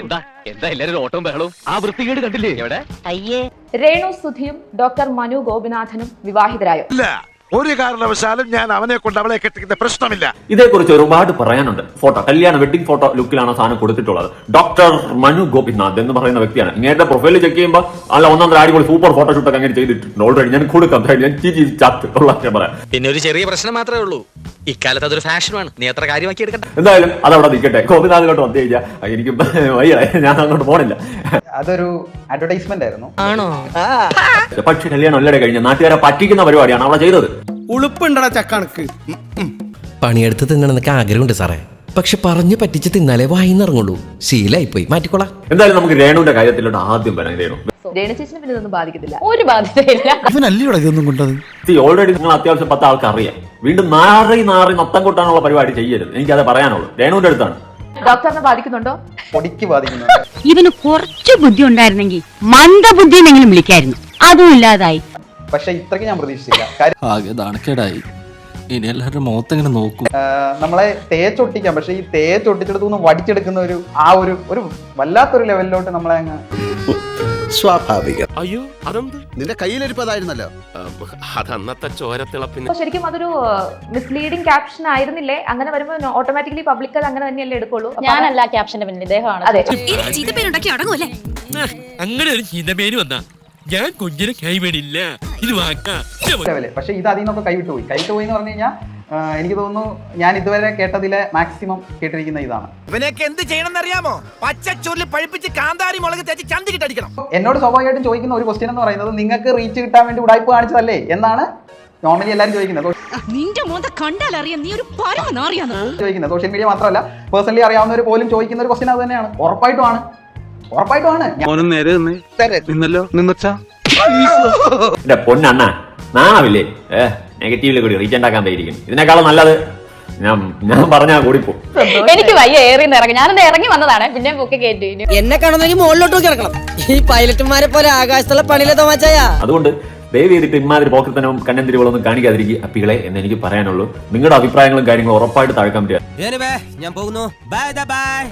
എന്താ എന്താ എല്ലാരും ഓട്ടവും ബഹളവും? ആ വൃത്തികേട് കണ്ടില്ലേ? എവിടെ? അയ്യേ. രേണു സുധിയും ഡോക്ടർ മനു ഗോപിനാഥനും വിവാഹിതരായോ? ഒരു കാരണവശാലും ഞാൻ അവനെ കൊണ്ട് അവളെ കെട്ടിക്കുന്ന പ്രശ്നമില്ല. ഇതേക്കുറിച്ച് ഒരുപാട് പറയാനുണ്ട്. ഫോട്ടോ കല്യാണ വെഡിങ് ഫോട്ടോ ലുക്കിലാണ് സാധനം കൊടുത്തിട്ടുള്ളത്. ഡോക്ടർ മനു ഗോപിനാഥ് എന്ന് പറയുന്ന വ്യക്തിയാണ്. ഇങ്ങനത്തെ പ്രൊഫൈൽ ചെക്ക് ചെയ്യുമ്പോൾ അല്ല ഒന്നാം അടിപൊളി സൂപ്പർ ഫോട്ടോഷൂട്ട് ഒക്കെ അങ്ങനെ ചെയ്തിട്ടുണ്ട്. ഓൾറെഡി ഞാൻ കൊടുക്കാം, ഞാൻ പറയാം. പിന്നെ ഒരു ചെറിയ പ്രശ്നം മാത്രമേ ഉള്ളൂ, ഇക്കാലത്ത് അതൊരു ഫാഷനാണ്, നീ അത്ര കാര്യമാക്കി എടുക്കണ്ട. എന്തായാലും അതവിടെ നിൽക്കട്ടെ. ഗോപിനാഥിലോട്ട് വന്നു കഴിഞ്ഞാൽ എനിക്ക് വയ്യ, ഞാൻ അങ്ങോട്ട് പോണില്ല. അതൊരു അഡ്വർടൈസ്മെന്റ് ആയിരുന്നു. ആണോ? പക്ഷെ കല്യാണം അല്ലടെ കഴിഞ്ഞ നാട്ടുകാരെ പറ്റിക്കുന്ന പരിപാടിയാണ് അവളെ ചെയ്തത്. ഉളുപ്പുണ്ടടാ ചക്കണക്ക്. പണിയെടുത്ത് തിന്നണമെന്നൊക്കെ ആഗ്രഹമുണ്ട് സാറേ, പക്ഷെ പറഞ്ഞു പറ്റിച്ച് തിന്നാലേ വായിന്നിറങ്ങുള്ളൂ. ശീലായിപ്പോയി, മാറ്റിക്കോളാം. എന്തായാലും നമുക്ക് രേണുവിന്റെ കാര്യത്തിലോട്ട് ആദ്യം വരാൻ. രേണു ചേച്ചിന് പിന്നെ ഇതൊന്നും ബാധിക്കത്തില്ല, ഒരു ബാധ്യതയില്ല. ഇതൊന്നും കൊണ്ടത് ഓൾറെഡി നിങ്ങൾ അത്യാവശ്യം 10 ആൾക്ക് അറിയാം. വീണ്ടും നാറി നത്തം കൊട്ടാനുള്ള പരിപാടി ചെയ്യരുത്. എനിക്കത് പറയാനുള്ളൂ. രേണുവിന്റെ അടുത്താണ്. ഡോക്ടറിനെ ബാധിക്കുന്നുണ്ടോ? പൊടിക്ക് ബാധിക്കുന്നുണ്ട്. ഇവന് കുറച്ച് ബുദ്ധി ഉണ്ടായിരുന്നെങ്കിൽ മന്ദബുദ്ധി എന്നെങ്കിലും വിളിക്കായിരുന്നു, അതും ഇല്ലാതായി. പക്ഷെ ഇത്രയ്ക്ക് ഞാൻ പ്രതീക്ഷിച്ചില്ല. കാര്യം ആകെ നാണക്കേടായി. ഇനി എല്ലാവരുടെ മുഖത്തെങ്ങനെ നോക്കും? നമ്മളെ തേച്ചൊട്ടിക്കാം, പക്ഷെ ഈ തേച്ചൊട്ടിച്ചെടുത്തുനിന്ന് വടിച്ചെടുക്കുന്ന ഒരു വല്ലാത്തൊരു ലെവലിലോട്ട് നമ്മളെ അങ്ങ് സ്വാഭാവികം. അയ്യോ അതെന്ത്? നിന്റെ കയ്യിലിരിപ്പതായിരുന്നല്ലോ. അതന്നത്തെ ചോരത്തിളപ്പിന്. ശരിക്കും അതൊരു മിസ്ലീഡിംഗ് ക്യാപ്ഷൻ ആയിരുന്നില്ലേ? അങ്ങനെ വരുമ്പോൾ ഓട്ടോമാറ്റിക്കലി പബ്ലിക് അത് അങ്ങനെ തന്നെയല്ലേ എടുക്കുള്ളൂ. ഞാനല്ല ക്യാപ്ഷന്റെ പിന്നിൽ, ഇദ്ദേഹമാണ്. അതെ, അങ്ങനെ ഒരു ചീത്തപ്പേര് വന്നാ ഞാൻ കുഞ്ഞിനെ കൈവിടില്ല. ഇത് ലെവല്. പക്ഷെ ഇത് അതിൽ നിന്നൊക്കെ കൈവിട്ടു പോയി എന്ന് പറഞ്ഞു കഴിഞ്ഞാൽ എനിക്ക് തോന്നുന്നു ഞാൻ ഇതുവരെ കേട്ടതിലെ മാക്സിമം കേട്ടിരിക്കുന്ന ഇതാണ്. ഇവനെയൊക്കെ എന്ത് ചെയ്യണം അറിയാമോ? പച്ചച്ചോറിൽ പഴിപ്പിച്ച് കാന്താരി മുളക് തേച്ച് ചന്തിക്കിട്ടടിക്കണം. എന്നോട് സ്വാഭാവികമായിട്ടും ചോദിക്കുന്ന ഒരു ക്വസ്റ്റ്യൻ എന്ന് പറയുന്നത് നിങ്ങൾക്ക് റീച്ച് കിട്ടാൻ വേണ്ടി ഉടായ്പ കാണിച്ചതല്ലേ എന്നാണ് നോർമലി എല്ലാവരും ചോദിക്കുന്നത്. സോഷ്യൽ മീഡിയ മാത്രമല്ല, പേഴ്സണലി അറിയാവുന്നവർ പോലും ചോദിക്കുന്ന ഒരു ക്വസ്റ്റ്യൻ അത് തന്നെയാണ്. ഉറപ്പായിട്ടുമാണ്. എന്റെ പൊന്നണ്ണ നാണമില്ലേ? നെഗറ്റീവില് കൂടി റീച്ച് ഉണ്ടാക്കാൻ പോയിരിക്കും. ഇതിനേക്കാളും നല്ലത് ഞാൻ പറഞ്ഞാ കൂടിപ്പോ. എനിക്ക് വയ്യ ഏറിന്ന് ഇറങ്ങി, ഞാനെന്താ ഇറങ്ങി വന്നതാണ്, പിന്നെ ബുക്ക് കയറ്റി. എന്നെ കാണുന്നെങ്കിൽ മുകളിലോട്ട് കിടക്കണം. ഈ പൈലറ്റുമാരെ പോലെ ആകാശത്തുള്ള പണിയിലെ തോമാച്ചായ. അതുകൊണ്ട് ദയവ് ചെയ്തിട്ട് ഇമാതിരി പോക്കത്തനവും കണ്ണന്തിരികളൊന്നും കാണിക്കാതിരിക്കുക അപ്പികളെ എന്ന് എനിക്ക് പറയാനുള്ളൂ. നിങ്ങളുടെ അഭിപ്രായങ്ങളും കാര്യങ്ങളും ഉറപ്പായിട്ട് താഴ്ക്കാൻ പറ്റുക. ഞാൻ പോകുന്നു. Bye bye.